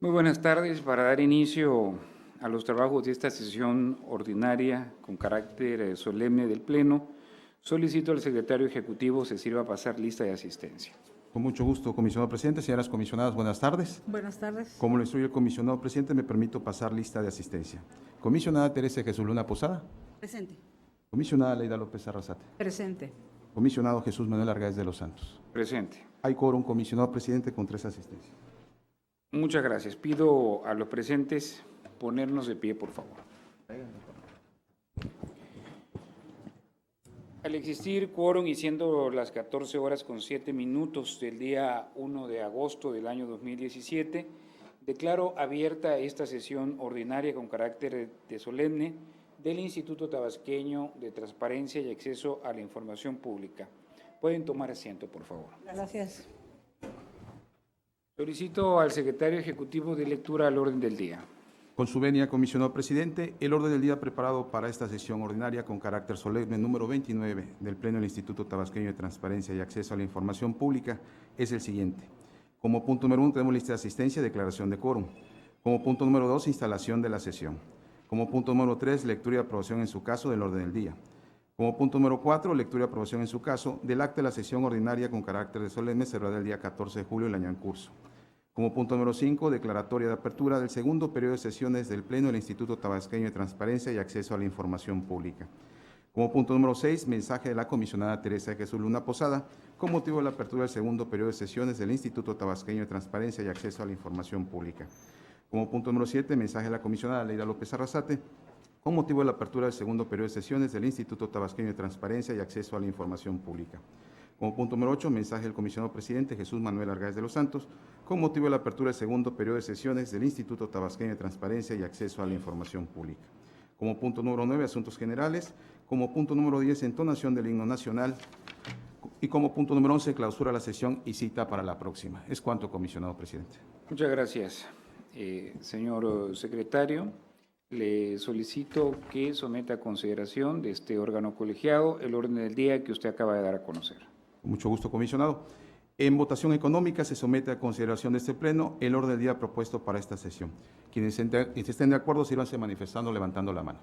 Muy buenas tardes. Para dar inicio a los trabajos de esta sesión ordinaria con carácter solemne del Pleno, solicito al secretario ejecutivo se sirva a pasar lista de asistencia. Con mucho gusto, comisionado presidente. Señoras comisionadas, buenas tardes. Buenas tardes. Como lo instruye el comisionado presidente, me permito pasar lista de asistencia. Comisionada Teresa Jesús Luna Posada. Presente. Comisionada Leida López Arrasate. Presente. Comisionado Jesús Manuel Argáez de los Santos. Presente. Hay quórum, comisionado presidente, con 3 asistencias. Muchas gracias. Pido a los presentes ponernos de pie, por favor. Al existir quórum y siendo las 14:07 del día 1 de agosto del año 2017, declaro abierta esta sesión ordinaria con carácter de solemne del Instituto Tabasqueño de Transparencia y Acceso a la Información Pública. Pueden tomar asiento, por favor. Gracias. Solicito al secretario ejecutivo de lectura al orden del día. Con su venia, comisionado presidente, el orden del día preparado para esta sesión ordinaria con carácter solemne número 29 del Pleno del Instituto Tabasqueño de Transparencia y Acceso a la Información Pública es el siguiente. Como punto número 1 tenemos lista de asistencia y declaración de quórum. Como punto número 2, instalación de la sesión. Como punto número 3, lectura y aprobación en su caso del orden del día. Como punto número 4, lectura y aprobación en su caso del acta de la sesión ordinaria con carácter de solemne celebrada el día 14 de julio del año en curso. Como punto número 5, declaratoria de apertura del segundo periodo de sesiones del Pleno del Instituto Tabasqueño de Transparencia y Acceso a la Información Pública. Como punto número 6, mensaje de la comisionada Teresa Jesús Luna Posada con motivo de la apertura del segundo periodo de sesiones del Instituto Tabasqueño de Transparencia y Acceso a la Información Pública. Como punto número 7, mensaje de la comisionada Leida López Arrasate con motivo de la apertura del segundo periodo de sesiones del Instituto Tabasqueño de Transparencia y Acceso a la Información Pública. Como punto número 8, mensaje del comisionado presidente Jesús Manuel Argáez de los Santos, con motivo de la apertura del segundo periodo de sesiones del Instituto Tabasqueño de Transparencia y Acceso a la Información Pública. Como punto número 9, asuntos generales. Como punto número 10, entonación del himno nacional. Y como punto número 11, clausura la sesión y cita para la próxima. Es cuanto, comisionado presidente. Muchas gracias, señor secretario. Le solicito que someta a consideración de este órgano colegiado el orden del día que usted acaba de dar a conocer. Con mucho gusto, comisionado. En votación económica se somete a consideración de este Pleno el orden del día propuesto para esta sesión. Quienes estén de acuerdo, sírvanse manifestando levantando la mano.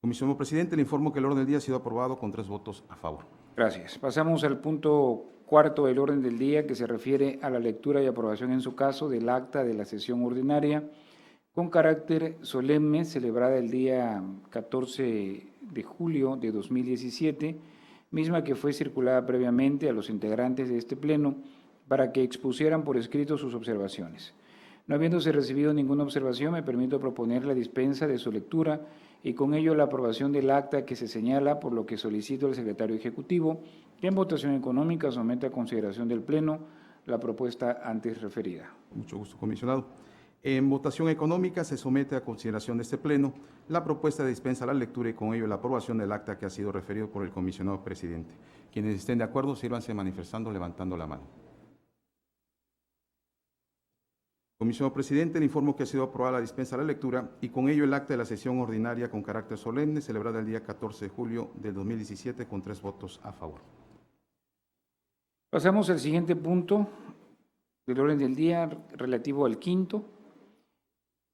Comisionado presidente, le informo que el orden del día ha sido aprobado con 3 votos a favor. Gracias. Pasamos al punto cuarto del orden del día, que se refiere a la lectura y aprobación en su caso del acta de la sesión ordinaria con carácter solemne celebrada el día 14 de julio de 2017, misma que fue circulada previamente a los integrantes de este Pleno para que expusieran por escrito sus observaciones. No habiéndose recibido ninguna observación, me permito proponer la dispensa de su lectura y con ello la aprobación del acta que se señala, por lo que solicito al secretario ejecutivo que en votación económica someta a consideración del Pleno la propuesta antes referida. Mucho gusto, comisionado. En votación económica se somete a consideración de este Pleno la propuesta de dispensa a la lectura y con ello la aprobación del acta que ha sido referido por el comisionado presidente. Quienes estén de acuerdo, sírvanse manifestando levantando la mano. Comisionado presidente, le informo que ha sido aprobada la dispensa a la lectura y con ello el acta de la sesión ordinaria con carácter solemne celebrada el día 14 de julio del 2017 con 3 votos a favor. Pasamos al siguiente punto del orden del día relativo al quinto,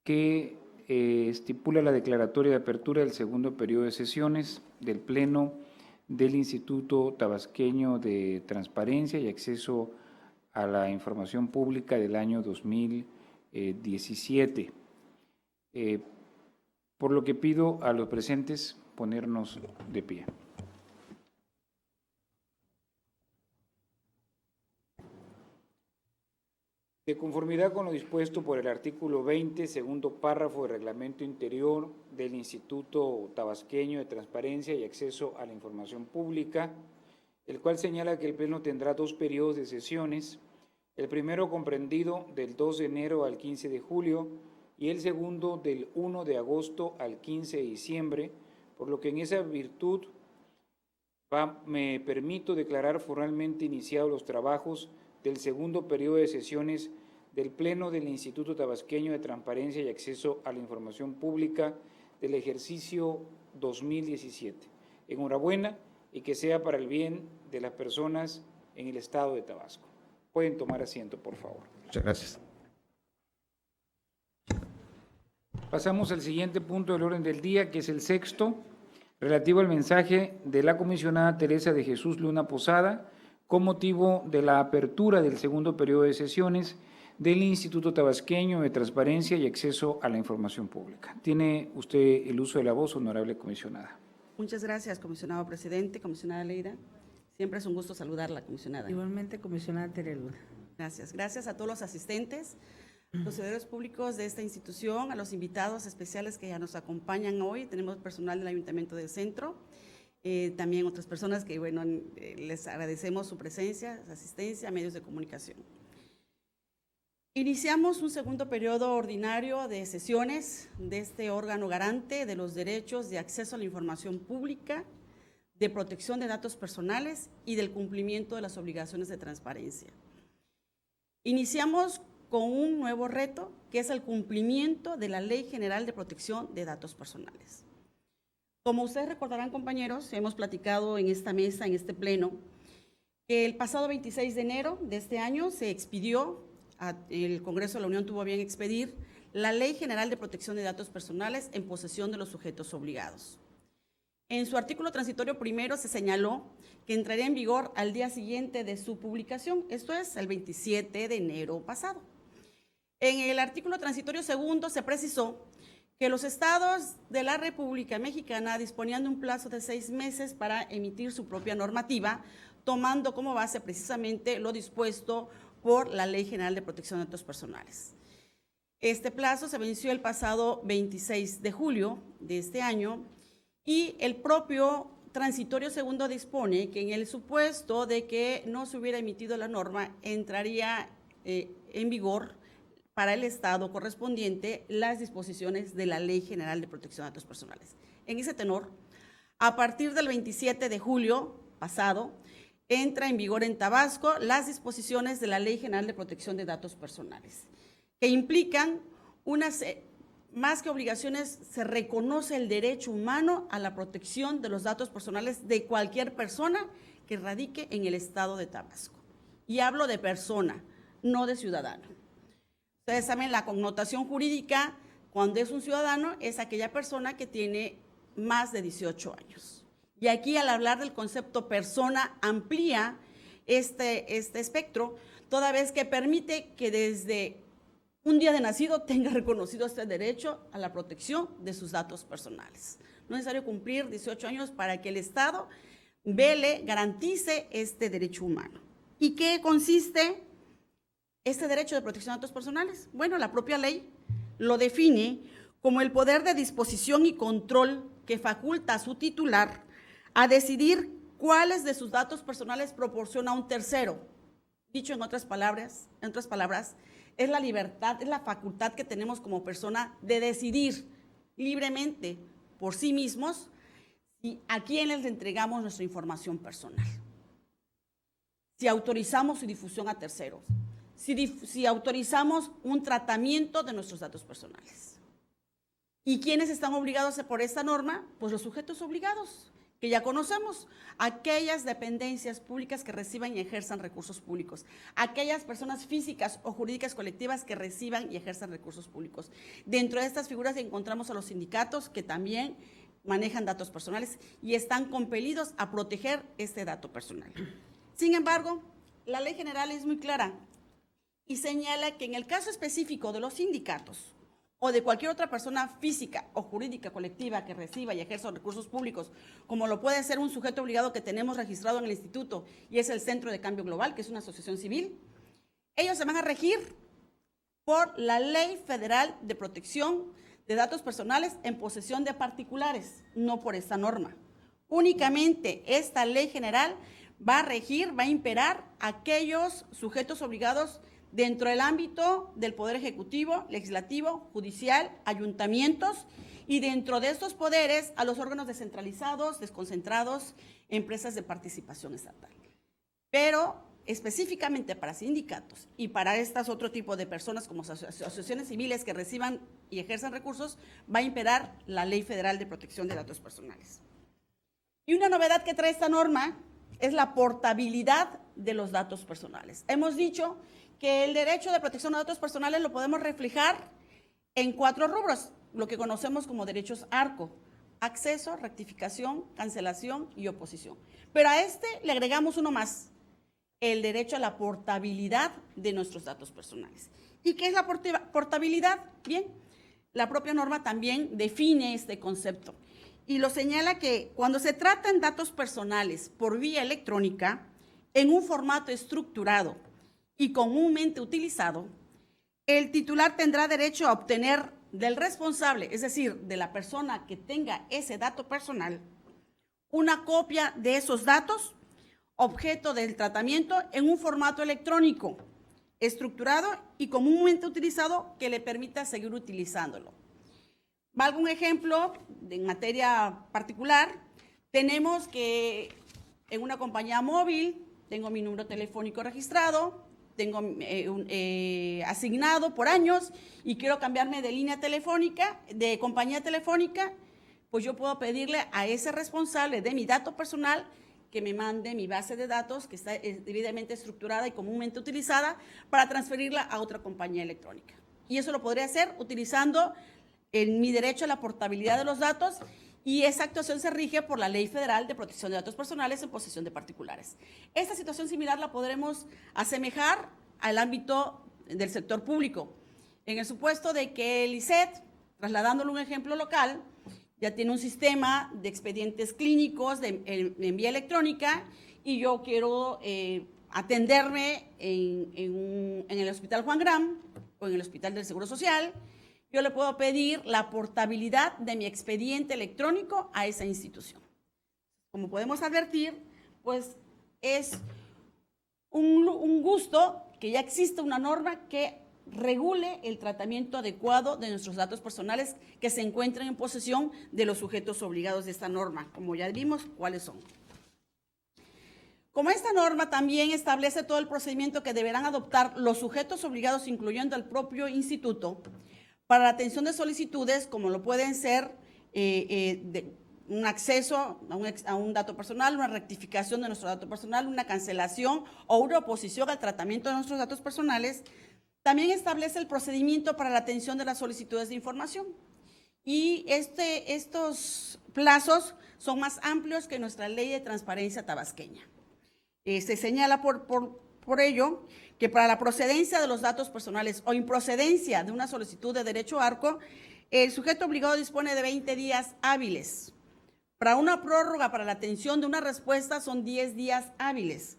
que estipula la declaratoria de apertura del segundo periodo de sesiones del Pleno del Instituto Tabasqueño de Transparencia y Acceso a la Información Pública del año 2017. Por lo que pido a los presentes ponernos de pie. De conformidad con lo dispuesto por el artículo 20, segundo párrafo del Reglamento Interior del Instituto Tabasqueño de Transparencia y Acceso a la Información Pública, el cual señala que el Pleno tendrá 2 periodos de sesiones, el primero comprendido del 2 de enero al 15 de julio y el segundo del 1 de agosto al 15 de diciembre, por lo que en esa virtud me permito declarar formalmente iniciados los trabajos del segundo periodo de sesiones del Pleno del Instituto Tabasqueño de Transparencia y Acceso a la Información Pública del ejercicio 2017. Enhorabuena y que sea para el bien de las personas en el estado de Tabasco. Pueden tomar asiento, por favor. Muchas gracias. Pasamos al siguiente punto del orden del día, que es el sexto, relativo al mensaje de la comisionada Teresa de Jesús Luna Posada, con motivo de la apertura del segundo periodo de sesiones del Instituto Tabasqueño de Transparencia y Acceso a la Información Pública. Tiene usted el uso de la voz, honorable comisionada. Muchas gracias, comisionado presidente, comisionada Leira. Siempre es un gusto saludarla, comisionada. Igualmente, comisionada Tere Luna. Gracias. Gracias a todos los asistentes, los servidores públicos de esta institución, a los invitados especiales que ya nos acompañan hoy. Tenemos personal del Ayuntamiento del Centro, también otras personas que, bueno, les agradecemos su presencia, su asistencia, medios de comunicación. Iniciamos un segundo periodo ordinario de sesiones de este órgano garante de los derechos de acceso a la información pública, de protección de datos personales y del cumplimiento de las obligaciones de transparencia. Iniciamos con un nuevo reto, que es el cumplimiento de la Ley General de Protección de Datos Personales. Como ustedes recordarán, compañeros, hemos platicado en esta mesa, en este pleno, que el pasado 26 de enero de este año se expidió, el Congreso de la Unión tuvo a bien expedir la Ley General de Protección de Datos Personales en posesión de los sujetos obligados. En su artículo transitorio primero se señaló que entraría en vigor al día siguiente de su publicación, esto es, el 27 de enero pasado. En el artículo transitorio segundo se precisó que los estados de la República Mexicana disponían de un plazo de 6 meses para emitir su propia normativa, tomando como base precisamente lo dispuesto por la Ley General de Protección de Datos Personales. Este plazo se venció el pasado 26 de julio de este año y el propio transitorio segundo dispone que en el supuesto de que no se hubiera emitido la norma, entraría en vigor para el Estado correspondiente las disposiciones de la Ley General de Protección de Datos Personales. En ese tenor, a partir del 27 de julio pasado, entra en vigor en Tabasco las disposiciones de la Ley General de Protección de Datos Personales, que implican más que obligaciones, se reconoce el derecho humano a la protección de los datos personales de cualquier persona que radique en el estado de Tabasco. Y hablo de persona, no de ciudadano. Ustedes saben la connotación jurídica, cuando es un ciudadano, es aquella persona que tiene más de 18 años. Y aquí, al hablar del concepto persona, amplía este espectro, toda vez que permite que desde un día de nacido tenga reconocido este derecho a la protección de sus datos personales. No es necesario cumplir 18 años para que el Estado vele, garantice este derecho humano. ¿Y qué consiste este derecho de protección de datos personales? Bueno, la propia ley lo define como el poder de disposición y control que faculta a su titular a decidir cuáles de sus datos personales proporciona a un tercero. Dicho en otras palabras, es la libertad, es la facultad que tenemos como persona de decidir libremente por sí mismos a quién les entregamos nuestra información personal. Si autorizamos su difusión a terceros, si autorizamos un tratamiento de nuestros datos personales. ¿Y quiénes están obligados por esta norma? Pues los sujetos obligados, que ya conocemos, aquellas dependencias públicas que reciban y ejerzan recursos públicos, aquellas personas físicas o jurídicas colectivas que reciban y ejerzan recursos públicos. Dentro de estas figuras encontramos a los sindicatos que también manejan datos personales y están compelidos a proteger este dato personal. Sin embargo, la ley general es muy clara y señala que en el caso específico de los sindicatos o de cualquier otra persona física o jurídica colectiva que reciba y ejerza recursos públicos, como lo puede ser un sujeto obligado que tenemos registrado en el instituto y es el Centro de Cambio Global, que es una asociación civil, ellos se van a regir por la Ley Federal de Protección de Datos Personales en posesión de particulares, no por esta norma. Únicamente esta ley general va a regir, va a imperar a aquellos sujetos obligados dentro del ámbito del Poder Ejecutivo, Legislativo, Judicial, ayuntamientos y dentro de estos poderes a los órganos descentralizados, desconcentrados, empresas de participación estatal. Pero específicamente para sindicatos y para estas otro tipo de personas como asociaciones civiles que reciban y ejerzan recursos, va a imperar la Ley Federal de Protección de Datos Personales. Y una novedad que trae esta norma es la portabilidad de los datos personales. Hemos dicho que el derecho de protección de datos personales lo podemos reflejar en 4 rubros, lo que conocemos como derechos ARCO: acceso, rectificación, cancelación y oposición. Pero a este le agregamos uno más: el derecho a la portabilidad de nuestros datos personales. ¿Y qué es la portabilidad? Bien, la propia norma también define este concepto y lo señala que cuando se tratan datos personales por vía electrónica, en un formato estructurado y comúnmente utilizado, el titular tendrá derecho a obtener del responsable, es decir, de la persona que tenga ese dato personal, una copia de esos datos, objeto del tratamiento, en un formato electrónico, estructurado y comúnmente utilizado, que le permita seguir utilizándolo. Valga un ejemplo en materia particular. Tenemos que en una compañía móvil tengo mi número telefónico registrado, tengo asignado por años y quiero cambiarme de línea telefónica, de compañía telefónica, pues yo puedo pedirle a ese responsable de mi dato personal que me mande mi base de datos, que está debidamente estructurada y comúnmente utilizada, para transferirla a otra compañía electrónica. Y eso lo podría hacer utilizando mi derecho a la portabilidad de los datos, y esa actuación se rige por la Ley Federal de Protección de Datos Personales en posesión de particulares. Esta situación similar la podremos asemejar al ámbito del sector público, en el supuesto de que el ISET, trasladándolo a un ejemplo local, ya tiene un sistema de expedientes clínicos en vía electrónica, y yo quiero atenderme en el Hospital Juan Graham o en el Hospital del Seguro Social. Yo le puedo pedir la portabilidad de mi expediente electrónico a esa institución. Como podemos advertir, pues es un gusto que ya existe una norma que regule el tratamiento adecuado de nuestros datos personales que se encuentran en posesión de los sujetos obligados de esta norma, como ya vimos cuáles son. Como esta norma también establece todo el procedimiento que deberán adoptar los sujetos obligados, incluyendo al propio instituto, para la atención de solicitudes, como lo pueden ser un acceso a un dato personal, una rectificación de nuestro dato personal, una cancelación o una oposición al tratamiento de nuestros datos personales. También establece el procedimiento para la atención de las solicitudes de información. Y estos plazos son más amplios que nuestra Ley de Transparencia tabasqueña. Se señala por ello que para la procedencia de los datos personales o improcedencia de una solicitud de derecho ARCO, el sujeto obligado dispone de 20 días hábiles. Para una prórroga para la atención de una respuesta son 10 días hábiles.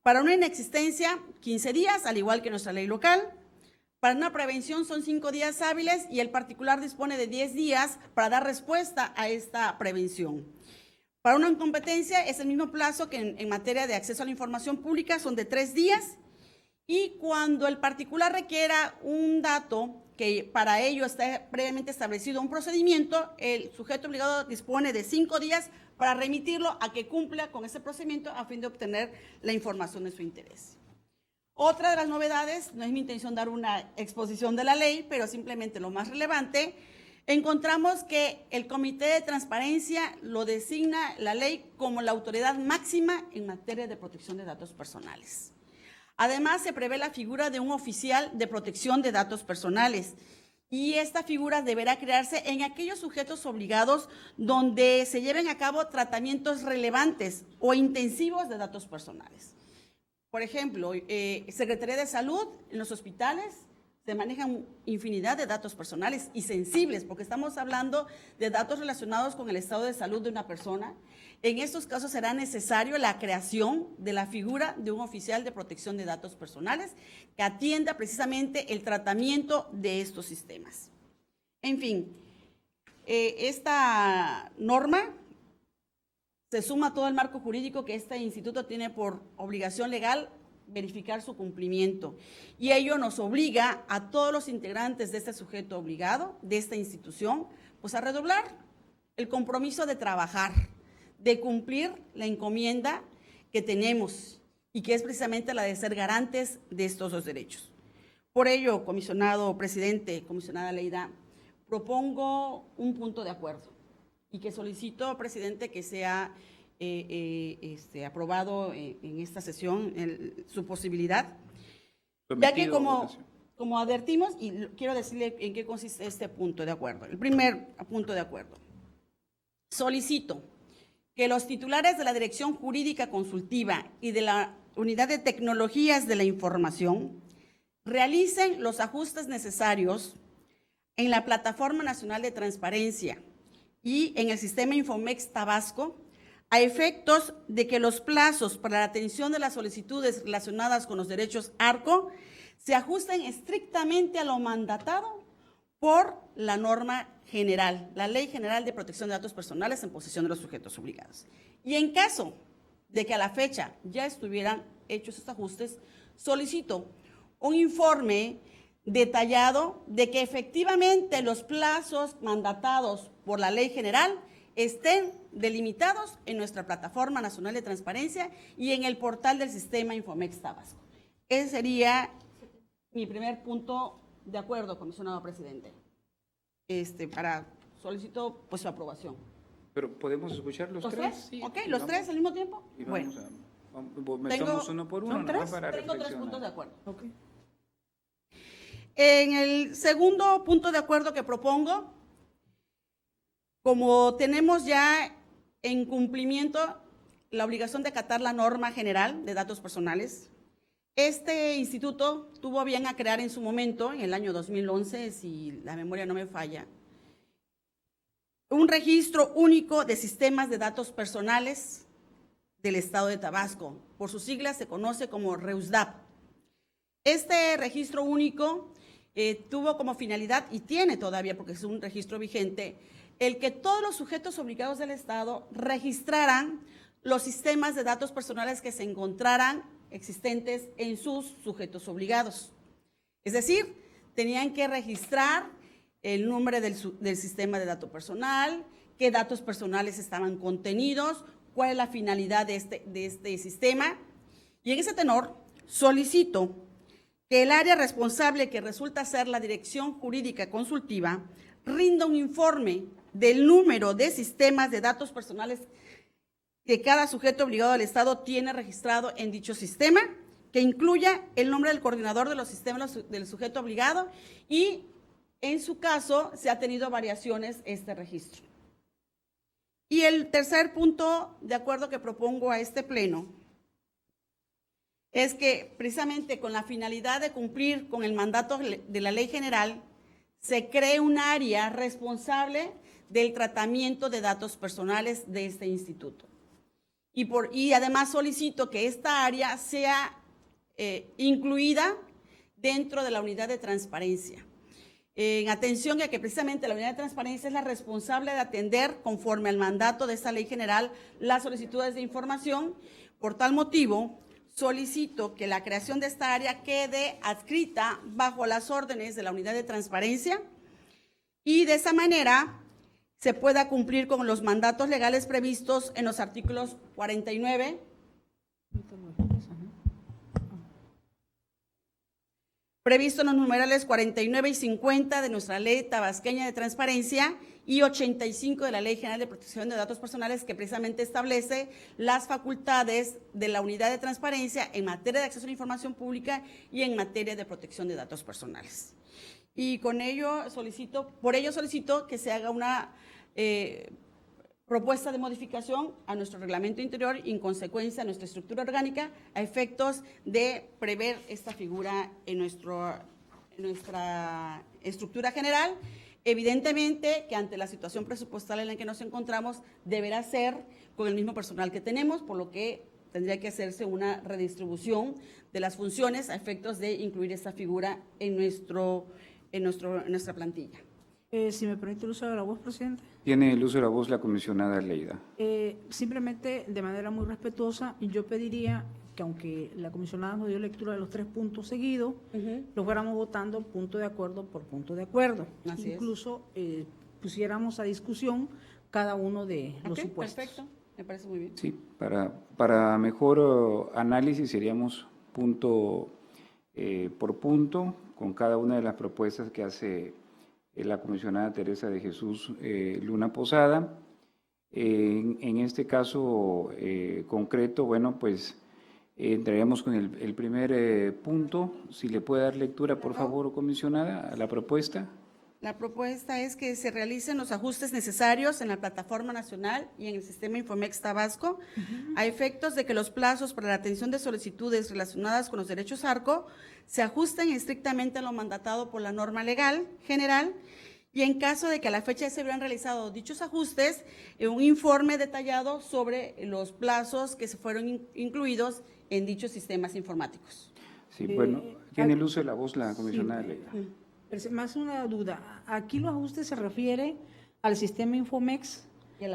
Para una inexistencia, 15 días, al igual que nuestra ley local. Para una prevención son 5 días hábiles y el particular dispone de 10 días para dar respuesta a esta prevención. Para una incompetencia es el mismo plazo que en materia de acceso a la información pública, son de 3 días. Y cuando el particular requiera un dato que para ello está previamente establecido un procedimiento, el sujeto obligado dispone de 5 días para remitirlo a que cumpla con ese procedimiento a fin de obtener la información de su interés. Otra de las novedades, no es mi intención dar una exposición de la ley, pero simplemente lo más relevante, encontramos que el Comité de Transparencia lo designa la ley como la autoridad máxima en materia de protección de datos personales. Además, se prevé la figura de un oficial de protección de datos personales, y esta figura deberá crearse en aquellos sujetos obligados donde se lleven a cabo tratamientos relevantes o intensivos de datos personales. Por ejemplo, Secretaría de Salud, en los hospitales se manejan infinidad de datos personales y sensibles, porque estamos hablando de datos relacionados con el estado de salud de una persona. En estos casos será necesario la creación de la figura de un oficial de protección de datos personales que atienda precisamente el tratamiento de estos sistemas. En fin, esta norma se suma a todo el marco jurídico que este instituto tiene por obligación legal verificar su cumplimiento, y ello nos obliga a todos los integrantes de este sujeto obligado, de esta institución, pues a redoblar el compromiso de trabajar, de cumplir la encomienda que tenemos y que es precisamente la de ser garantes de estos dos derechos. Por ello, comisionado presidente, comisionada Leida, propongo un punto de acuerdo y que solicito, presidente, que sea aprobado en esta sesión su posibilidad, ya que como advertimos, y quiero decirle en qué consiste este punto de acuerdo. El primer punto de acuerdo. Solicito que los titulares de la Dirección Jurídica Consultiva y de la Unidad de Tecnologías de la Información realicen los ajustes necesarios en la Plataforma Nacional de Transparencia y en el sistema Infomex Tabasco, a efectos de que los plazos para la atención de las solicitudes relacionadas con los derechos ARCO se ajusten estrictamente a lo mandatado por la norma general, la Ley General de Protección de Datos Personales en posesión de los sujetos obligados. Y en caso de que a la fecha ya estuvieran hechos estos ajustes, solicito un informe detallado de que efectivamente los plazos mandatados por la Ley General estén delimitados en nuestra Plataforma Nacional de Transparencia y en el portal del sistema Infomex Tabasco. Ese sería mi primer punto de acuerdo, comisionado presidente. Solicito pues su aprobación. Pero ¿podemos escuchar los tres? Sí, ok, los tres al mismo tiempo. Bueno, metamos uno por uno. Tengo 3 puntos de acuerdo. Okay. En el segundo punto de acuerdo que propongo, como tenemos ya en cumplimiento la obligación de acatar la norma general de datos personales, este instituto tuvo bien a crear en su momento, en el año 2011, si la memoria no me falla, un registro único de sistemas de datos personales del Estado de Tabasco. Por sus siglas se conoce como REUSDAP. Este registro único tuvo como finalidad, y tiene todavía, porque es un registro vigente, el que todos los sujetos obligados del Estado registraran los sistemas de datos personales que se encontraran existentes en sus sujetos obligados. Es decir, tenían que registrar el número del sistema de datos personal, qué datos personales estaban contenidos, cuál es la finalidad de este sistema. Y en ese tenor, solicito que el área responsable, que resulta ser la Dirección Jurídica Consultiva, rinda un informe del número de sistemas de datos personales que cada sujeto obligado del Estado tiene registrado en dicho sistema, que incluya el nombre del coordinador de los sistemas del sujeto obligado y, en su caso, se ha tenido variaciones este registro. Y el tercer punto de acuerdo que propongo a este pleno es que, precisamente con la finalidad de cumplir con el mandato de la Ley General, se cree un área responsable del tratamiento de datos personales de este instituto. Y además solicito que esta área sea incluida dentro de la unidad de transparencia. En atención a que precisamente la unidad de transparencia es la responsable de atender, conforme al mandato de esta ley general, las solicitudes de información. Por tal motivo, solicito que la creación de esta área quede adscrita bajo las órdenes de la unidad de transparencia y de esa manera se pueda cumplir con los mandatos legales previstos en los artículos 49, previsto en los numerales 49 y 50 de nuestra Ley Tabasqueña de Transparencia y 85 de la Ley General de Protección de Datos Personales, que precisamente establece las facultades de la unidad de transparencia en materia de acceso a la información pública y en materia de protección de datos personales. Y con ello solicito que se haga una propuesta de modificación a nuestro reglamento interior y, en consecuencia, a nuestra estructura orgánica, a efectos de prever esta figura en nuestra estructura general. Evidentemente que ante la situación presupuestal en la que nos encontramos, deberá ser con el mismo personal que tenemos, por lo que tendría que hacerse una redistribución de las funciones a efectos de incluir esta figura en nuestra plantilla. Si me permite el uso de la voz, presidente. Tiene el uso de la voz la comisionada Leida. Simplemente, de manera muy respetuosa, yo pediría que, aunque la comisionada nos dio lectura de los 3 puntos seguidos, los fuéramos votando punto de acuerdo por punto de acuerdo. Así incluso pusiéramos a discusión cada uno de los supuestos. Perfecto, me parece muy bien. Sí, para mejor análisis seríamos punto por punto con cada una de las propuestas que hace la comisionada Teresa de Jesús Luna Posada, En este caso concreto, bueno, pues entraríamos con el primer punto. Si le puede dar lectura, por favor, comisionada, a la propuesta. La propuesta es que se realicen los ajustes necesarios en la plataforma nacional y en el sistema Infomex Tabasco, a efectos de que los plazos para la atención de solicitudes relacionadas con los derechos ARCO se ajusten estrictamente a lo mandatado por la norma legal general, y en caso de que a la fecha se hubieran realizado dichos ajustes, un informe detallado sobre los plazos que se fueron incluidos en dichos sistemas informáticos. Sí, bueno, tiene el uso de la voz la comisionada Leida. Pero más una duda. Aquí los ajustes se refiere al sistema Infomex y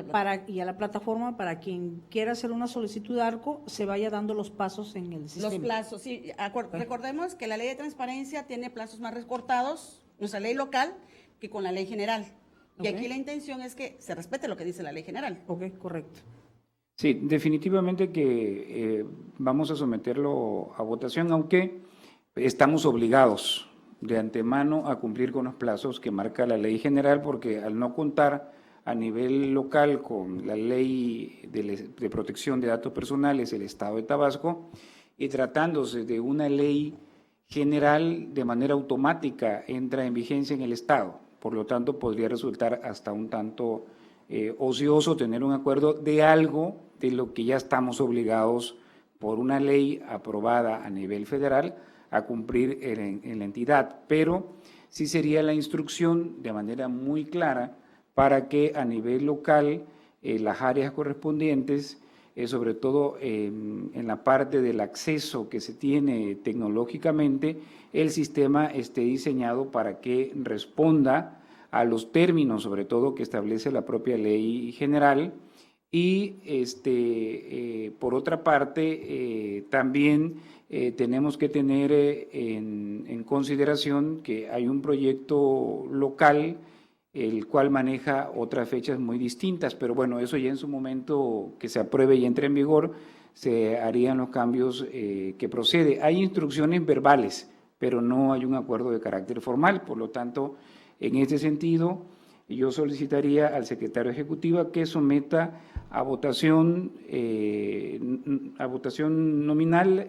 a la plataforma para quien quiera hacer una solicitud de ARCO se vaya dando los pasos en el sistema. Los plazos, sí. Recordemos que la ley de transparencia tiene plazos más recortados, nuestra ley local, que con la ley general. Y aquí la intención es que se respete lo que dice la ley general. Ok, correcto. Sí, definitivamente que vamos a someterlo a votación, aunque estamos obligados de antemano a cumplir con los plazos que marca la ley general, porque al no contar a nivel local con la ley de protección de datos personales del Estado de Tabasco, y tratándose de una ley general, de manera automática entra en vigencia en el Estado. Por lo tanto, podría resultar hasta un tanto ocioso tener un acuerdo de algo de lo que ya estamos obligados por una ley aprobada a nivel federal a cumplir en la entidad, pero sí sería la instrucción de manera muy clara para que a nivel local las áreas correspondientes, sobre todo en la parte del acceso que se tiene tecnológicamente, el sistema esté diseñado para que responda a los términos, sobre todo, que establece la propia ley general. Y por otra parte, también tenemos que tener en consideración que hay un proyecto local, el cual maneja otras fechas muy distintas, pero bueno, eso ya en su momento que se apruebe y entre en vigor, se harían los cambios que procede. Hay instrucciones verbales, pero no hay un acuerdo de carácter formal, por lo tanto, en este sentido, yo solicitaría al secretario ejecutivo que someta a votación nominal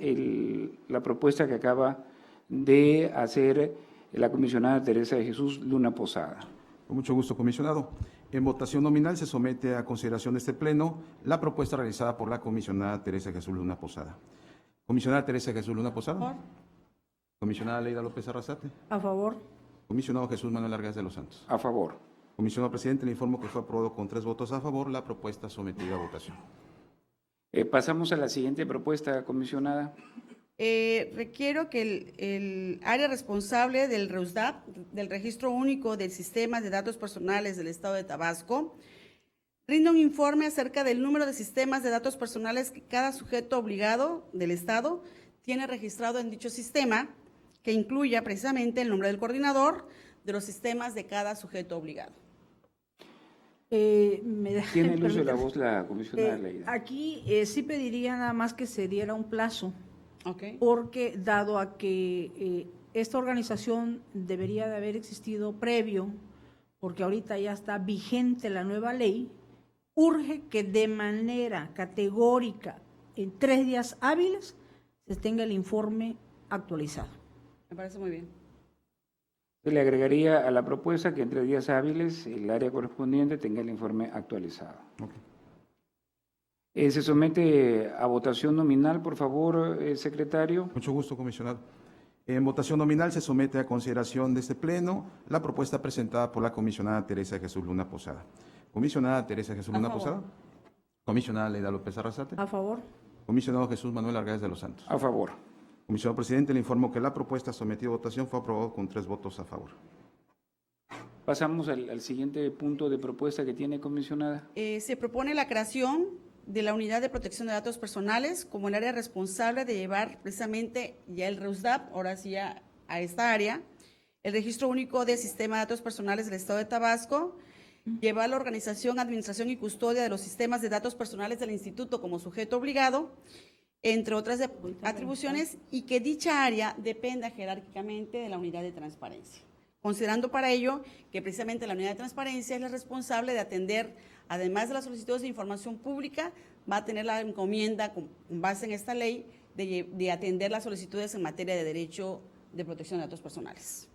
la propuesta que acaba de hacer la comisionada Teresa de Jesús Luna Posada. Con mucho gusto, comisionado. En votación nominal se somete a consideración de este Pleno la propuesta realizada por la comisionada Teresa de Jesús Luna Posada. Comisionada Teresa de Jesús Luna Posada. ¿Por? Comisionada Leida López Arrasate. A favor. Comisionado Jesús Manuel Argaz de los Santos. A favor. Comisionado presidente, le informo que fue aprobado con 3 votos a favor la propuesta sometida a votación. Pasamos a la siguiente propuesta, comisionada. Requiero que el área responsable del REUSDAP, del Registro Único del Sistema de Datos Personales del Estado de Tabasco, rinda un informe acerca del número de sistemas de datos personales que cada sujeto obligado del Estado tiene registrado en dicho sistema, que incluya precisamente el nombre del coordinador de los sistemas de cada sujeto obligado. Tiene el uso de la voz la comisionada Leida. Aquí sí pediría nada más que se diera un plazo, Okay. porque dado a que esta organización debería de haber existido previo, porque ahorita ya está vigente la nueva ley, urge que de manera categórica, en 3 días hábiles, se tenga el informe actualizado. Me parece muy bien. Se le agregaría a la propuesta que entre días hábiles el área correspondiente tenga el informe actualizado. Se somete a votación nominal, por favor, secretario. Mucho gusto, comisionado. En votación nominal se somete a consideración de este Pleno la propuesta presentada por la comisionada Teresa de Jesús Luna Posada. Comisionada Teresa de Jesús Luna Posada. Comisionada Leida López Arrasate. A favor. Comisionado Jesús Manuel Argaz de los Santos. A favor. Comisionado presidente, le informo que la propuesta sometida a votación fue aprobada con 3 votos a favor. Pasamos al siguiente punto de propuesta que tiene, comisionada. Se propone la creación de la Unidad de Protección de Datos Personales como el área responsable de llevar precisamente ya el REUSDAP, ahora sí ya a esta área, el Registro Único de Sistema de Datos Personales del Estado de Tabasco, llevar la organización, administración y custodia de los sistemas de datos personales del Instituto como sujeto obligado, entre otras atribuciones, y que dicha área dependa jerárquicamente de la Unidad de Transparencia. considerando para ello que precisamente la unidad de transparencia es la responsable de atender, además de las solicitudes de información pública, va a tener la encomienda, con base en esta ley, de atender las solicitudes en materia de derecho de protección de datos personales.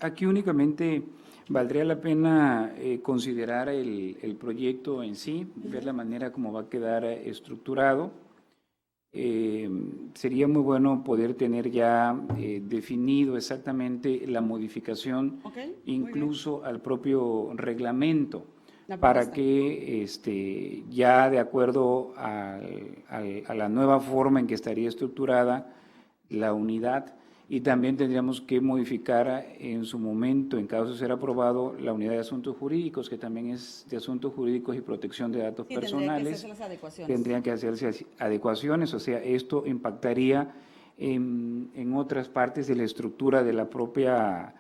Aquí únicamente valdría la pena considerar el proyecto en sí, ver la manera como va a quedar estructurado. Sería muy bueno poder tener ya definido exactamente la modificación, incluso al propio reglamento, para que ya de acuerdo a la nueva forma en que estaría estructurada la unidad, y también tendríamos que modificar en su momento, en caso de ser aprobado, la unidad de asuntos jurídicos, que también es de asuntos jurídicos y protección de datos personales. Tendrían que hacerse adecuaciones, o sea, esto impactaría en otras partes de la estructura de la propia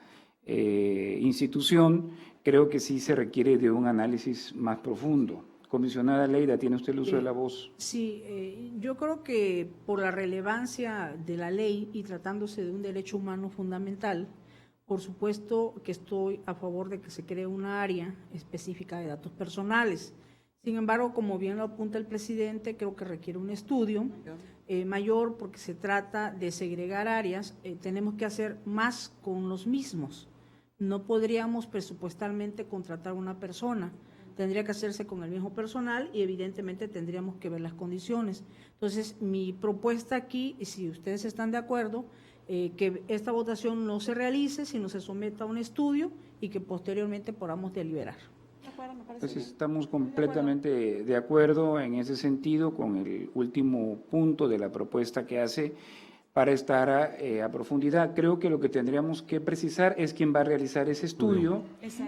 institución. Creo que sí se requiere de un análisis más profundo. Comisionada Leyda, ¿tiene usted el uso de la voz? Sí, yo creo que por la relevancia de la ley y tratándose de un derecho humano fundamental, por supuesto que estoy a favor de que se cree una área específica de datos personales. Sin embargo, como bien lo apunta el presidente, creo que requiere un estudio mayor porque se trata de segregar áreas. Tenemos que hacer más con los mismos. No podríamos presupuestalmente contratar a una persona. Tendría que hacerse con el mismo personal y evidentemente tendríamos que ver las condiciones. Entonces, mi propuesta aquí, si ustedes están de acuerdo, que esta votación no se realice, sino se someta a un estudio y que posteriormente podamos deliberar. Entonces, estamos completamente de acuerdo en ese sentido con el último punto de la propuesta que hace para estar a profundidad. Creo que lo que tendríamos que precisar es quién va a realizar ese estudio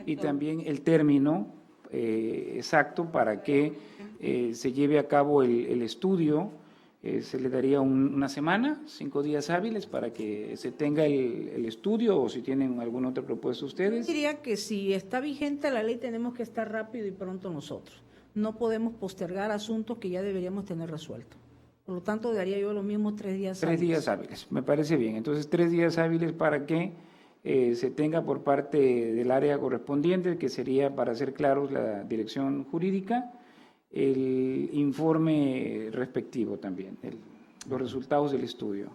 y también el término exacto para que se lleve a cabo el estudio. Se le daría una semana, 5 días hábiles para que se tenga el estudio, o si tienen alguna otra propuesta ustedes. Yo diría que si está vigente la ley tenemos que estar rápido y pronto nosotros. No podemos postergar asuntos que ya deberíamos tener resueltos. Por lo tanto, daría yo los mismos 3 días hábiles. 3 días hábiles, me parece bien. Entonces, 3 días hábiles para que se tenga por parte del área correspondiente, que sería, para ser claros, la dirección jurídica, el informe respectivo también, los resultados del estudio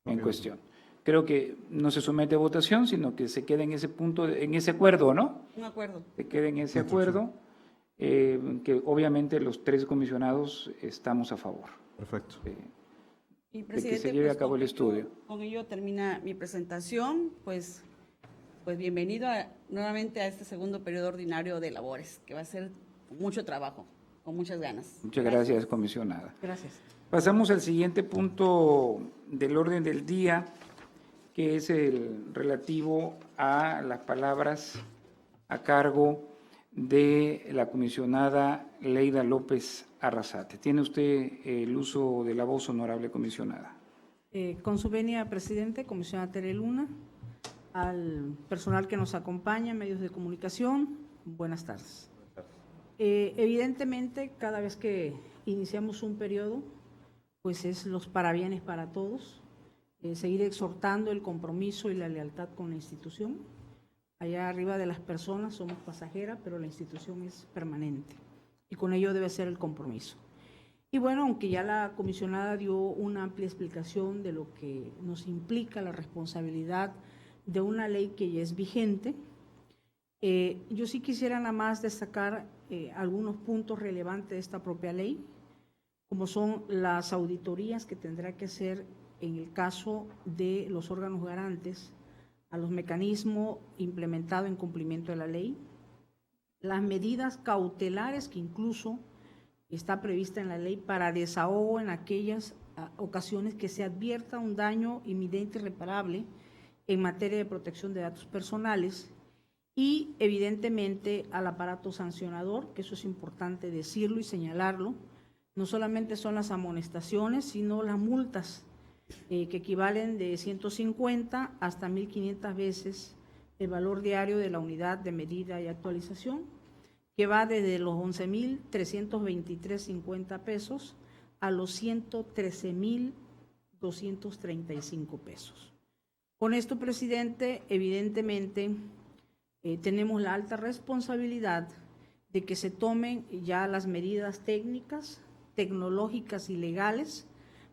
en cuestión. Creo que no se somete a votación, sino que se queda en ese punto, en ese acuerdo, ¿no? Un acuerdo. Se queda en ese acuerdo, que obviamente los 3 comisionados estamos a favor. Perfecto. Y de que se lleve a cabo el estudio. Con ello termina mi presentación, pues bienvenido nuevamente a este segundo periodo ordinario de labores, que va a ser mucho trabajo, con muchas ganas. Muchas gracias, comisionada. Gracias. Pasamos al siguiente punto del orden del día, que es el relativo a las palabras a cargo de la comisionada Leyda López Arrasate. ¿Tiene usted el uso de la voz, honorable comisionada? Con su venia, presidente, comisionada Tere Luna, al personal que nos acompaña, medios de comunicación, buenas tardes. Evidentemente, cada vez que iniciamos un periodo, pues es los parabienes para todos, seguir exhortando el compromiso y la lealtad con la institución. Allá arriba de las personas somos pasajeras, pero la institución es permanente y con ello debe ser el compromiso. Y bueno, aunque ya la comisionada dio una amplia explicación de lo que nos implica la responsabilidad de una ley que ya es vigente, yo sí quisiera nada más destacar algunos puntos relevantes de esta propia ley, como son las auditorías que tendrá que hacer en el caso de los órganos garantes a los mecanismos implementados en cumplimiento de la ley, las medidas cautelares que incluso está prevista en la ley para desahogo en aquellas ocasiones que se advierta un daño inminente y irreparable en materia de protección de datos personales, y evidentemente al aparato sancionador, que eso es importante decirlo y señalarlo. No solamente son las amonestaciones, sino las multas que equivalen de 150 hasta 1.500 veces el valor diario de la unidad de medida y actualización, que va desde los 11.323.50 pesos a los 113.235 pesos. Con esto, presidente, evidentemente tenemos la alta responsabilidad de que se tomen ya las medidas técnicas, tecnológicas y legales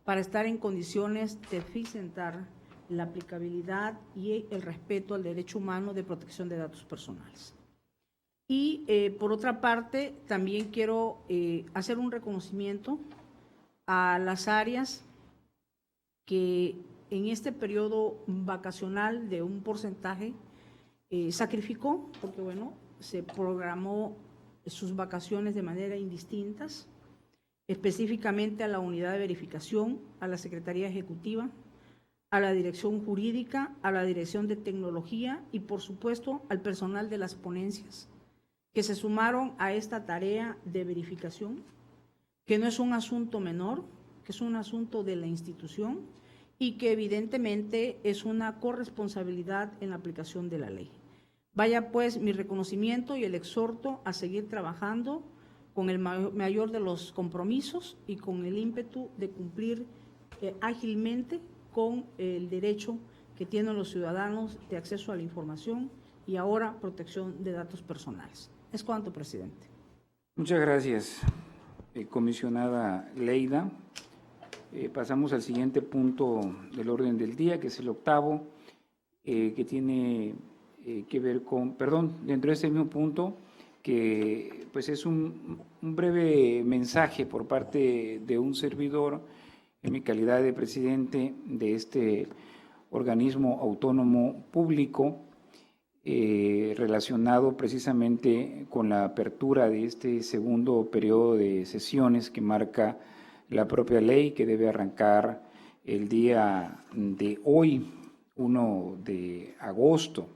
para estar en condiciones de eficientar la aplicabilidad y el respeto al derecho humano de protección de datos personales. Y por otra parte, también quiero hacer un reconocimiento a las áreas que en este periodo vacacional de un porcentaje sacrificó, porque bueno, se programó sus vacaciones de manera indistintas, específicamente a la unidad de verificación, a la Secretaría Ejecutiva, a la Dirección Jurídica, a la Dirección de Tecnología y, por supuesto, al personal de las ponencias que se sumaron a esta tarea de verificación, que no es un asunto menor, que es un asunto de la institución y que evidentemente es una corresponsabilidad en la aplicación de la ley. Vaya pues mi reconocimiento y el exhorto a seguir trabajando con el mayor de los compromisos y con el ímpetu de cumplir ágilmente con el derecho que tienen los ciudadanos de acceso a la información y ahora protección de datos personales. Es cuanto, presidente. Muchas gracias, comisionada Leida. Pasamos al siguiente punto del orden del día, que es el octavo, que tiene que ver con, dentro de este mismo punto, que pues es un breve mensaje por parte de un servidor en mi calidad de presidente de este organismo autónomo público, relacionado precisamente con la apertura de este segundo periodo de sesiones que marca la propia ley, que debe arrancar el día de hoy, 1 de agosto.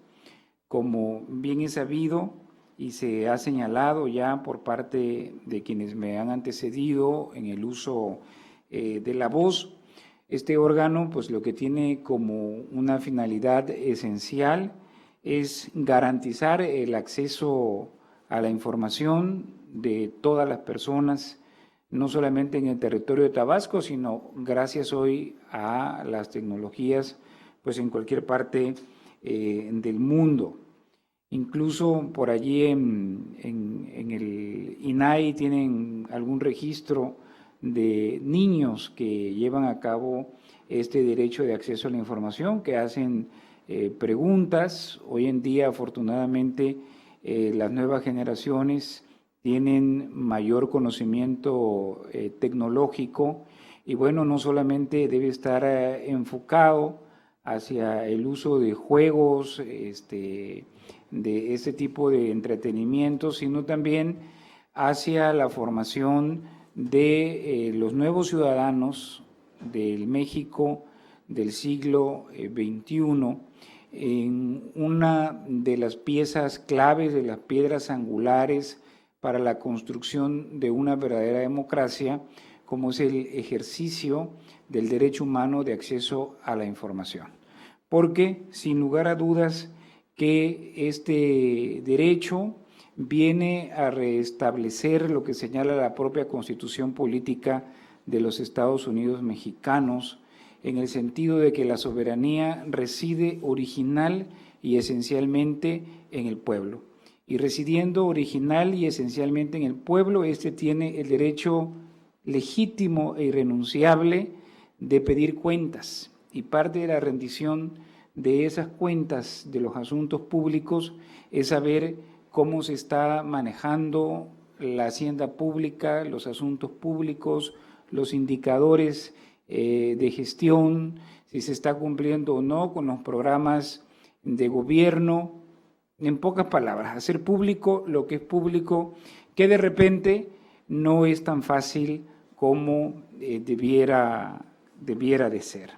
Como bien es sabido y se ha señalado ya por parte de quienes me han antecedido en el uso de la voz, este órgano pues lo que tiene como una finalidad esencial es garantizar el acceso a la información de todas las personas, no solamente en el territorio de Tabasco, sino gracias hoy a las tecnologías, pues en cualquier parte del mundo. Incluso por allí en el INAI tienen algún registro de niños que llevan a cabo este derecho de acceso a la información, que hacen preguntas. Hoy en día, afortunadamente, las nuevas generaciones tienen mayor conocimiento tecnológico y bueno, no solamente debe estar enfocado hacia el uso de juegos, de este tipo de entretenimiento, sino también hacia la formación de los nuevos ciudadanos del México del siglo XXI, en una de las piezas claves, de las piedras angulares para la construcción de una verdadera democracia, como es el ejercicio del derecho humano de acceso a la información. Porque, sin lugar a dudas, que este derecho viene a restablecer lo que señala la propia Constitución Política de los Estados Unidos mexicanos, en el sentido de que la soberanía reside original y esencialmente en el pueblo. Y residiendo original y esencialmente en el pueblo, este tiene el derecho legítimo e irrenunciable de pedir cuentas. Y parte de la rendición de esas cuentas de los asuntos públicos es saber cómo se está manejando la hacienda pública, los asuntos públicos, los indicadores de gestión, si se está cumpliendo o no con los programas de gobierno. En pocas palabras, hacer público lo que es público, que de repente no es tan fácil como debiera de ser.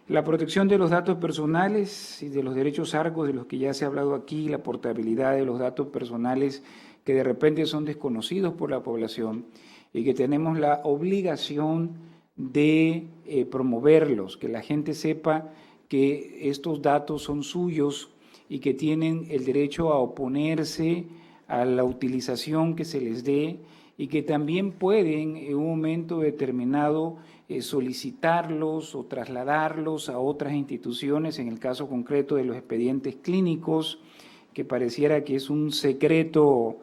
La protección de los datos personales y de los derechos arcos de los que ya se ha hablado aquí, la portabilidad de los datos personales que de repente son desconocidos por la población y que tenemos la obligación de promoverlos, que la gente sepa que estos datos son suyos y que tienen el derecho a oponerse a la utilización que se les dé y que también pueden en un momento determinado solicitarlos o trasladarlos a otras instituciones, en el caso concreto de los expedientes clínicos, que pareciera que es un secreto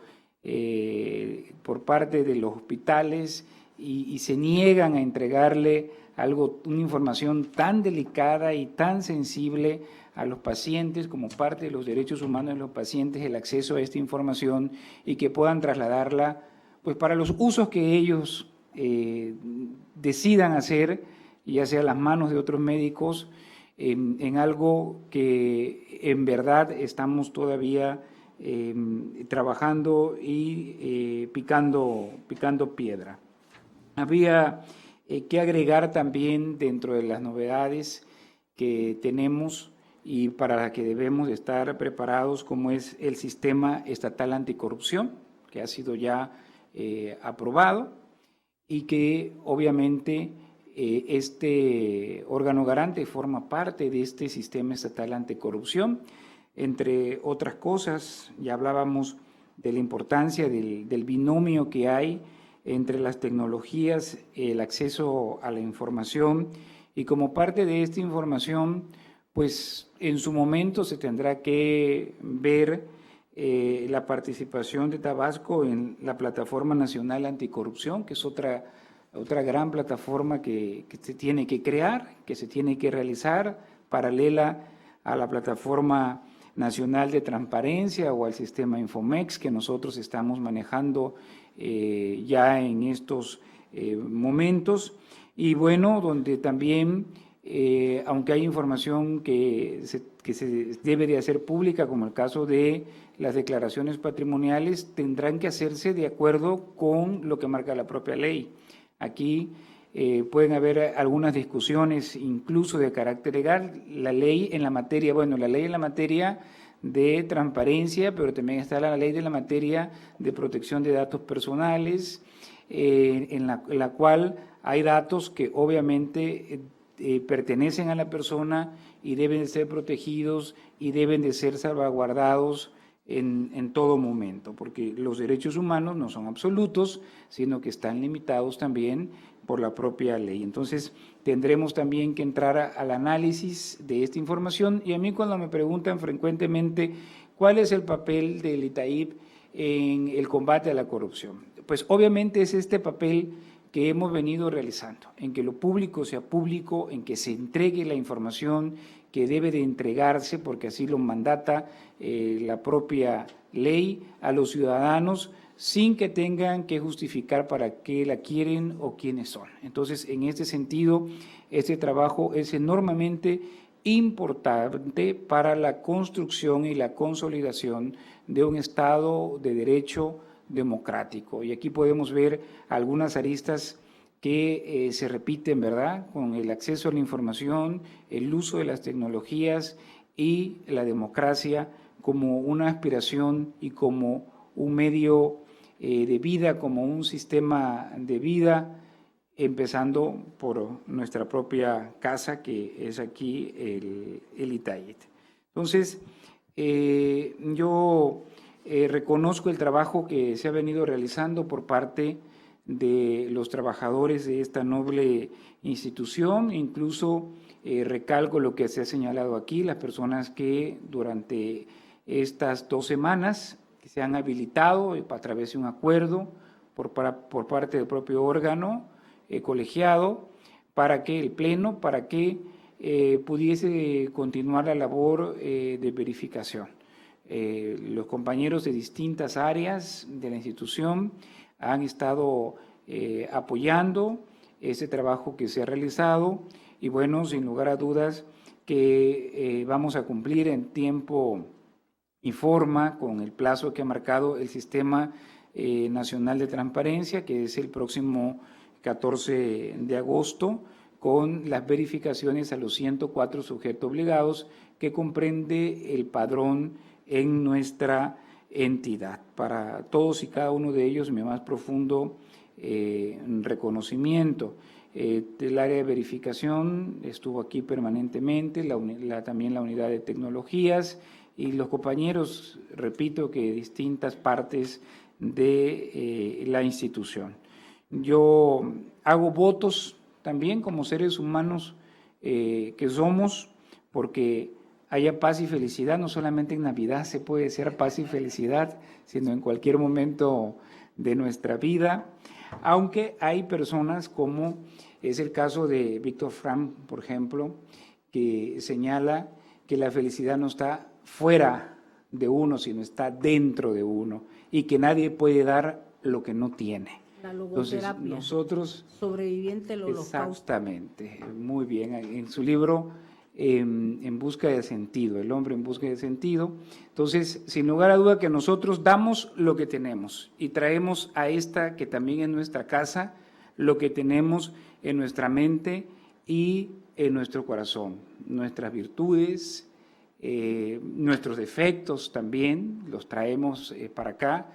por parte de los hospitales y se niegan a entregarle una información tan delicada y tan sensible a los pacientes como parte de los derechos humanos de los pacientes, el acceso a esta información y que puedan trasladarla pues para los usos que ellos decidan hacer, ya sea a las manos de otros médicos, en algo que en verdad estamos todavía trabajando y picando piedra. Había que agregar también dentro de las novedades que tenemos y para las que debemos estar preparados, como es el sistema estatal anticorrupción, que ha sido ya aprobado y que obviamente este órgano garante forma parte de este sistema estatal anticorrupción. Entre otras cosas, ya hablábamos de la importancia del binomio que hay entre las tecnologías, el acceso a la información, y como parte de esta información, pues en su momento se tendrá que ver la participación de Tabasco en la Plataforma Nacional Anticorrupción, que es otra gran plataforma que se tiene que crear, que se tiene que realizar, paralela a la Plataforma Nacional de Transparencia o al sistema Infomex que nosotros estamos manejando ya en estos momentos. Y bueno, donde también, aunque hay información que se debe de hacer pública, como el caso de las declaraciones patrimoniales, tendrán que hacerse de acuerdo con lo que marca la propia ley. Aquí pueden haber algunas discusiones incluso de carácter legal. La ley en la materia, la ley en la materia de transparencia, pero también está la ley de la materia de protección de datos personales, en la cual hay datos que obviamente pertenecen a la persona y deben de ser protegidos y deben de ser salvaguardados en todo momento, porque los derechos humanos no son absolutos, sino que están limitados también por la propia ley. Entonces, tendremos también que entrar al análisis de esta información. Y a mí cuando me preguntan frecuentemente cuál es el papel del ITAIP en el combate a la corrupción, pues obviamente es este papel que hemos venido realizando, en que lo público sea público, en que se entregue la información que debe de entregarse, porque así lo mandata la propia ley a los ciudadanos, sin que tengan que justificar para qué la quieren o quiénes son. Entonces, en este sentido, este trabajo es enormemente importante para la construcción y la consolidación de un Estado de derecho democrático. Y aquí podemos ver algunas aristas que se repiten, ¿verdad?, con el acceso a la información, el uso de las tecnologías y la democracia como una aspiración y como un medio de vida, como un sistema de vida, empezando por nuestra propia casa, que es aquí el ITAIP. Entonces, yo reconozco el trabajo que se ha venido realizando por parte de los trabajadores de esta noble institución, incluso recalco lo que se ha señalado aquí, las personas que durante estas 2 semanas que se han habilitado a través de un acuerdo por parte del propio órgano colegiado para que el Pleno, para que pudiese continuar la labor de verificación. Los compañeros de distintas áreas de la institución han estado apoyando ese trabajo que se ha realizado y bueno, sin lugar a dudas que vamos a cumplir en tiempo y forma con el plazo que ha marcado el Sistema Nacional de Transparencia, que es el próximo 14 de agosto, con las verificaciones a los 104 sujetos obligados que comprende el padrón en nuestra entidad. Para todos y cada uno de ellos, mi más profundo reconocimiento. El área de verificación estuvo aquí permanentemente, también la unidad de tecnologías y los compañeros, repito, que de distintas partes de la institución. Yo hago votos también como seres humanos que somos, porque haya paz y felicidad. No solamente en Navidad se puede desear paz y felicidad, sino en cualquier momento de nuestra vida, aunque hay personas, como es el caso de Víctor Frank, por ejemplo, que señala que la felicidad no está fuera de uno, sino está dentro de uno, y que nadie puede dar lo que no tiene. La logoterapia. Entonces, nosotros… Sobreviviente del holocausto. Exactamente, muy bien. En su libro, En busca de sentido, el hombre en busca de sentido. Entonces, sin lugar a duda que nosotros damos lo que tenemos y traemos a esta, que también es nuestra casa, lo que tenemos en nuestra mente y en nuestro corazón, nuestras virtudes, nuestros defectos también, los traemos para acá,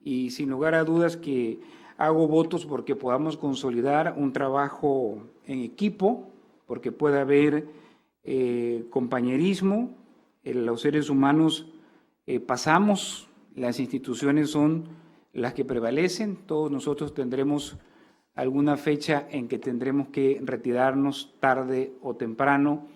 y sin lugar a dudas que hago votos porque podamos consolidar un trabajo en equipo, porque pueda haber compañerismo. Los seres humanos pasamos, las instituciones son las que prevalecen, todos nosotros tendremos alguna fecha en que tendremos que retirarnos tarde o temprano.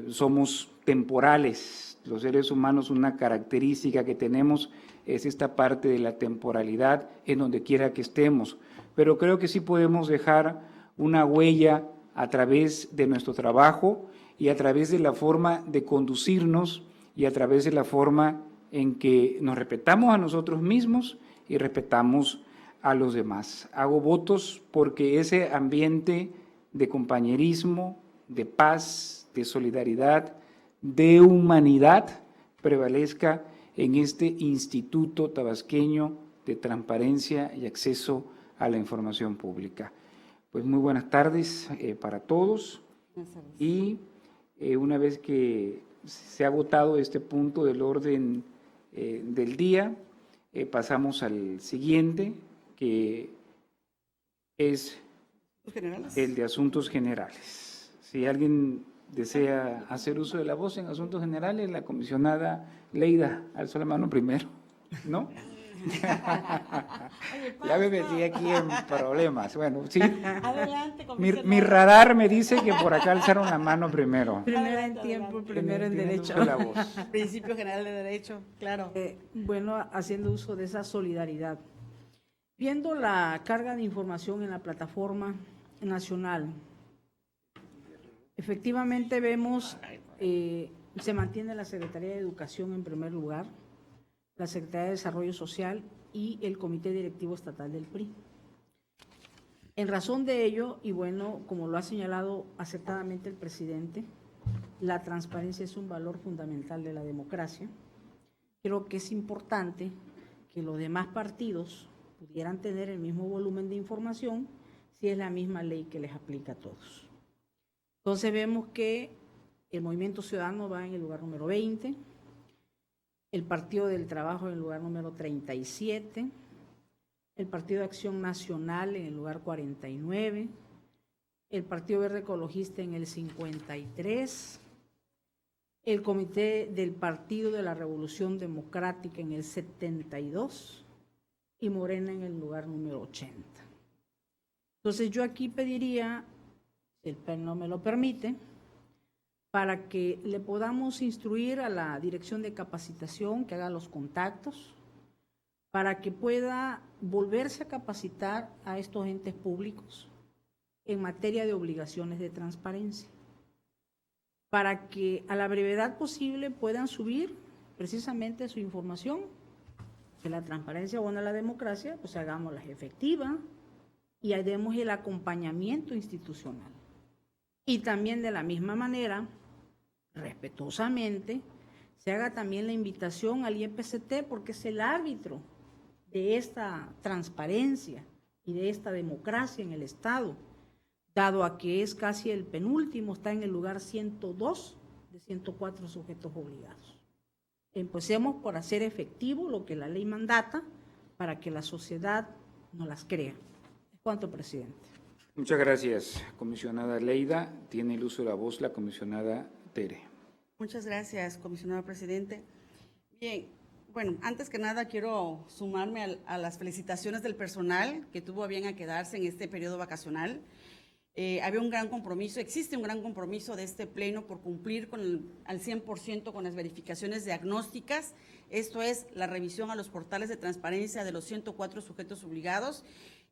Somos temporales, los seres humanos, una característica que tenemos es esta parte de la temporalidad en donde quiera que estemos, pero creo que sí podemos dejar una huella a través de nuestro trabajo y a través de la forma de conducirnos y a través de la forma en que nos respetamos a nosotros mismos y respetamos a los demás. Hago votos porque ese ambiente de compañerismo, de paz, de solidaridad, de humanidad prevalezca en este Instituto Tabasqueño de Transparencia y Acceso a la Información Pública. Pues muy buenas tardes para todos, y una vez que se ha agotado este punto del orden del día, pasamos al siguiente, que es el de Asuntos Generales. Si alguien desea hacer uso de la voz en Asuntos Generales, la comisionada Leida alzó la mano primero, ¿no? Ya me metí aquí en problemas. Bueno, sí. Adelante, Mi radar me dice que por acá alzaron la mano primero. Primero en tiempo, primero en derecho. La voz. Principio general de derecho, claro. Bueno, haciendo uso de esa solidaridad. Viendo la carga de información en la plataforma nacional, efectivamente vemos, se mantiene la Secretaría de Educación en primer lugar, la Secretaría de Desarrollo Social y el Comité Directivo Estatal del PRI. En razón de ello, y bueno, como lo ha señalado acertadamente el presidente, la transparencia es un valor fundamental de la democracia. Creo que es importante que los demás partidos pudieran tener el mismo volumen de información si es la misma ley que les aplica a todos. Entonces vemos que el Movimiento Ciudadano va en el lugar número 20, el Partido del Trabajo en el lugar número 37, el Partido de Acción Nacional en el lugar 49, el Partido Verde Ecologista en el 53, el Comité del Partido de la Revolución Democrática en el 72 y Morena en el lugar número 80. Entonces yo aquí pediría, si el Pleno me lo permite, para que le podamos instruir a la Dirección de Capacitación que haga los contactos, para que pueda volverse a capacitar a estos entes públicos en materia de obligaciones de transparencia, para que a la brevedad posible puedan subir precisamente su información, que la transparencia buena a la democracia, pues hagámosla efectiva y demos el acompañamiento institucional. Y también de la misma manera, respetuosamente, se haga también la invitación al IEPCT porque es el árbitro de esta transparencia y de esta democracia en el Estado, dado a que es casi el penúltimo, está en el lugar 102 de 104 sujetos obligados. Empecemos por hacer efectivo lo que la ley mandata para que la sociedad nos las crea. Es cuanto, presidente. Muchas gracias, comisionada Leida. Tiene el uso de la voz la comisionada Tere. Muchas gracias, comisionado presidente. Bien, Bueno, antes que nada quiero sumarme a las felicitaciones del personal que tuvo a bien a quedarse en este periodo vacacional. Había un gran compromiso, existe un gran compromiso de este pleno por cumplir al 100% con las verificaciones diagnósticas, esto es, la revisión a los portales de transparencia de los 104 sujetos obligados,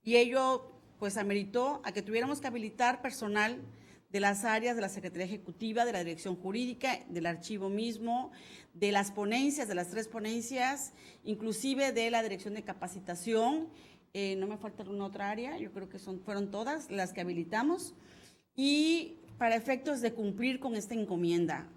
y ello pues ameritó a que tuviéramos que habilitar personal de las áreas de la Secretaría Ejecutiva, de la Dirección Jurídica, del archivo mismo, de las ponencias, de las 3 ponencias, inclusive de la Dirección de Capacitación. No me falta alguna otra área, yo creo que fueron todas las que habilitamos, y para efectos de cumplir con esta encomienda.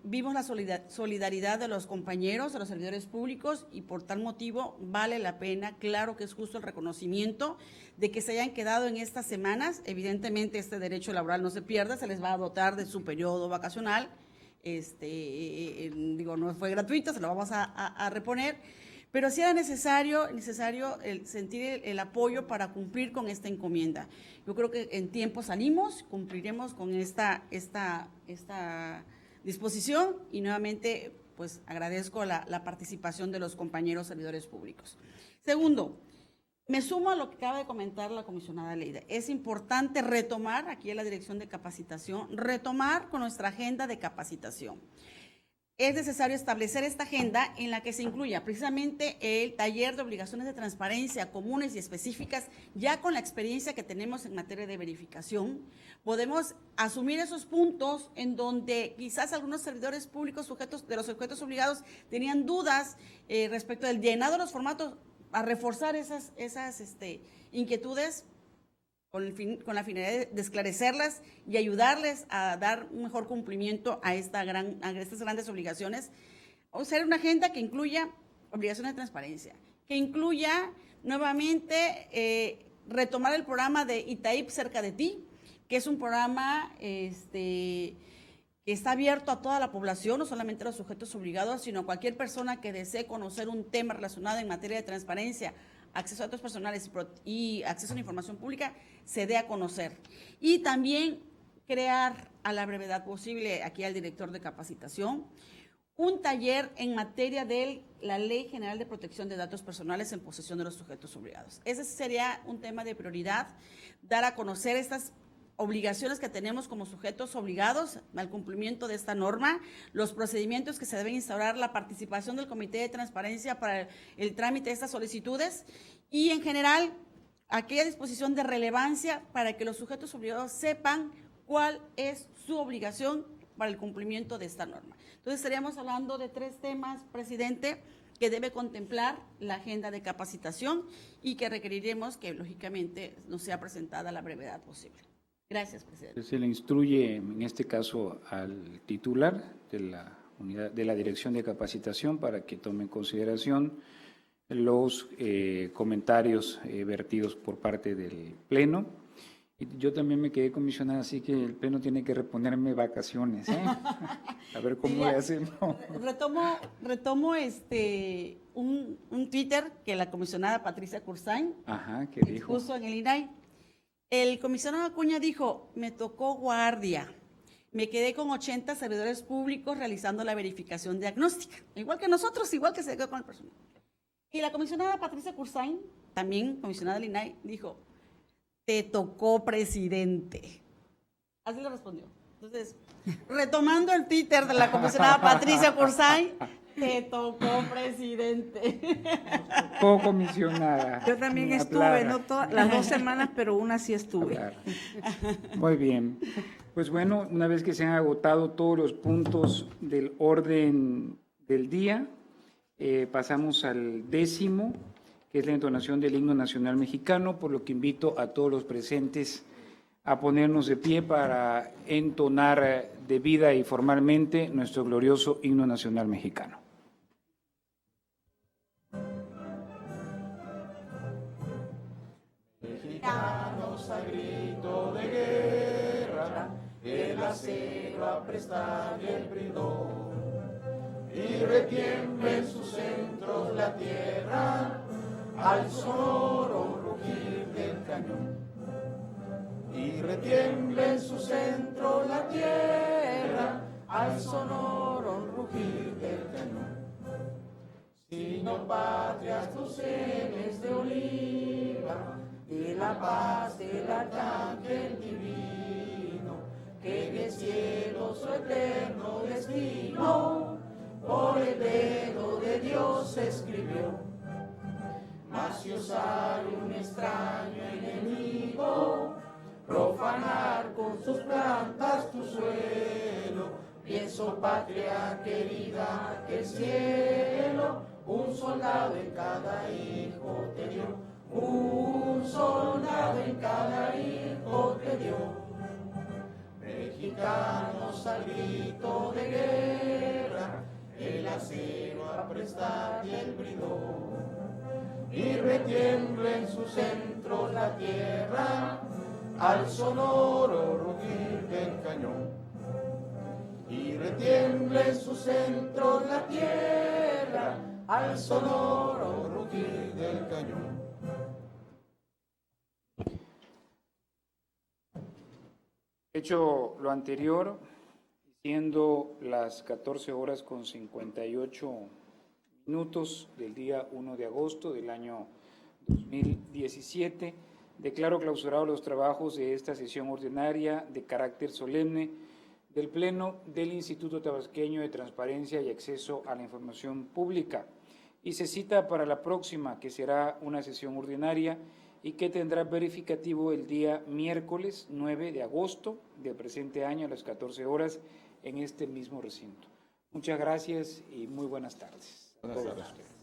Vimos la solidaridad de los compañeros, de los servidores públicos, y por tal motivo vale la pena, claro que es justo el reconocimiento de que se hayan quedado en estas semanas. Evidentemente este derecho laboral no se pierda, se les va a dotar de su periodo vacacional, no fue gratuito, se lo vamos a reponer, pero sí era necesario sentir el apoyo para cumplir con esta encomienda. Yo creo que en tiempo salimos, cumpliremos con esta disposición, y nuevamente pues agradezco la participación de los compañeros servidores públicos. Segundo, me sumo a lo que acaba de comentar la comisionada Leida. Es importante retomar aquí en la Dirección de Capacitación, retomar con nuestra agenda de capacitación. Es necesario establecer esta agenda en la que se incluya precisamente el taller de obligaciones de transparencia comunes y específicas. Ya con la experiencia que tenemos en materia de verificación, podemos asumir esos puntos en donde quizás algunos servidores públicos de los sujetos obligados tenían dudas respecto del llenado de los formatos, a reforzar esas inquietudes con la finalidad de esclarecerlas y ayudarles a dar un mejor cumplimiento a estas grandes obligaciones. O sea, una agenda que incluya obligaciones de transparencia, que incluya nuevamente retomar el programa de ITAIP Cerca de Ti, que es un programa que está abierto a toda la población, no solamente a los sujetos obligados, sino a cualquier persona que desee conocer un tema relacionado en materia de transparencia, acceso a datos personales y acceso a la información pública, se dé a conocer. Y también crear a la brevedad posible, aquí al director de capacitación, un taller en materia de la Ley General de Protección de Datos Personales en posesión de los sujetos obligados. Ese sería un tema de prioridad, dar a conocer estas obligaciones que tenemos como sujetos obligados al cumplimiento de esta norma, los procedimientos que se deben instaurar, la participación del Comité de Transparencia para el trámite de estas solicitudes y, en general, aquella disposición de relevancia para que los sujetos obligados sepan cuál es su obligación para el cumplimiento de esta norma. Entonces, estaríamos hablando de 3 temas, presidente, que debe contemplar la agenda de capacitación y que requeriremos que, lógicamente, nos sea presentada a la brevedad posible. Gracias, presidente. Se le instruye, en este caso, al titular de la unidad de la Dirección de Capacitación para que tome en consideración los comentarios vertidos por parte del Pleno. Y yo también me quedé comisionada, así que el Pleno tiene que reponerme vacaciones, ¿eh? A ver cómo le hacemos. Retomo un Twitter que la comisionada Patricia Cursain ¿Qué dijo? puso en el INAI. El comisionado Acuña dijo: me tocó guardia, me quedé con 80 servidores públicos realizando la verificación diagnóstica, igual que nosotros, igual que se quedó con el personal. Y la comisionada Patricia Cursain, también comisionada del INAI, dijo: te tocó, presidente. Así le respondió. Entonces, retomando el Twitter de la comisionada Patricia Cursain, te tocó, presidente. Tocó, comisionada. Yo también estuve, no las 2 semanas, pero una sí estuve. Claro. Muy bien. Pues bueno, una vez que se han agotado todos los puntos del orden del día, pasamos al 10º, que es la entonación del himno nacional mexicano, por lo que invito a todos los presentes a ponernos de pie para entonar debida y formalmente nuestro glorioso himno nacional mexicano. Mexicanos a grito de guerra, el acero aprestar y el bridón, y retiembla en sus centros la tierra al sonoro rugir del cañón. Y retiembla en su centro la tierra al sonoro rugir del cañón. Señor, patrias tus sedes de oliva, de la paz del arcángel divino, que en el cielo su eterno destino por el dedo de Dios escribió. Mas si osare un extraño enemigo profanar con sus plantas tu suelo, pienso, patria querida, que el cielo un soldado en cada hijo te dio, un soldado en cada hijo te dio. Mexicanos al grito de guerra, el acero a prestar y el bridón, y retiembla en su centro la tierra al sonoro rugir del cañón. Y retiembla en su centro la tierra al sonoro rugir del cañón. Hecho lo anterior, siendo las 14:58 del día 1 de agosto del año 2017, declaro clausurados los trabajos de esta sesión ordinaria de carácter solemne del Pleno del Instituto Tabasqueño de Transparencia y Acceso a la Información Pública, y se cita para la próxima, que será una sesión ordinaria y que tendrá verificativo el día miércoles 9 de agosto del presente año a las 14 horas en este mismo recinto. Muchas gracias y muy buenas tardes. Buenas tardes. A todos ustedes.